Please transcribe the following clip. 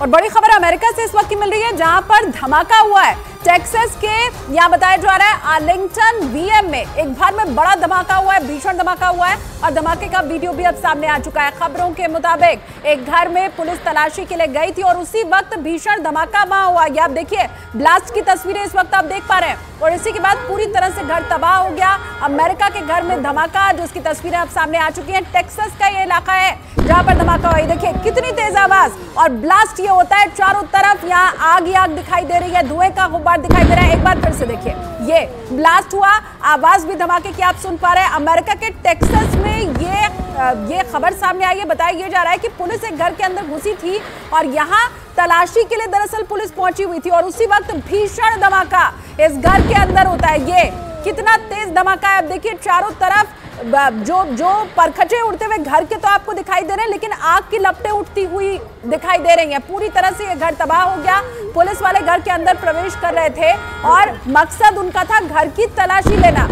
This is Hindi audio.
और बड़ी खबर अमेरिका से इस वक्त की मिल रही है, जहां पर धमाका हुआ है। टेक्सास के यहां बताया जा रहा है आर्लिंगटन वीएम में एक घर में बड़ा धमाका हुआ है, भीषण धमाका हुआ है और धमाके का वीडियो भी अब सामने आ चुका है। खबरों के मुताबिक एक घर में पुलिस तलाशी के लिए गई थी और उसी वक्त भीषण धमाका वहां हुआ। ये आप देखिए, ब्लास्ट की तस्वीरें इस वक्त आप देख पा रहे हैं और इसी के बाद पूरी तरह से घर तबाह हो गया। अमेरिका के घर में धमाका, जिसकी तस्वीरें अब सामने आ चुकी हैं। टेक्सास का ये इलाका है जहां पर धमाका हुआ। देखिए कितनी तेज आवाज और ब्लास्ट ये होता है, चारों तरफ यहाँ आग ही आग दिखाई दे रही है, धुएं का गुब्बार दिखाई दे रहा है। एक बार फिर से देखिए, ये ब्लास्ट हुआ, आवाज भी धमाके की आप सुन पा रहे हैं। अमेरिका के टेक्सास में ये खबर सामने आई है। बताया जा रहा है कि पुलिस एक घर के अंदर घुसी थी और यहाँ तलाशी के लिए दरअसल पुलिस पहुंची हुई थी और उसी वक्त भीषण धमाका इस घर के अंदर होता है। ये कितना तेज धमाका है, आप देखिए चारों तरफ जो परखचे उड़ते हुए घर के तो आपको दिखाई दे रहे हैं, लेकिन आग की लपटें उठती हुई दिखाई दे रही हैं। पूरी तरह से ये घर तबाह हो गया। पुलिस वाले घर के अंदर प्रवेश कर रहे थे और मकसद उनका था घर की तलाशी लेना।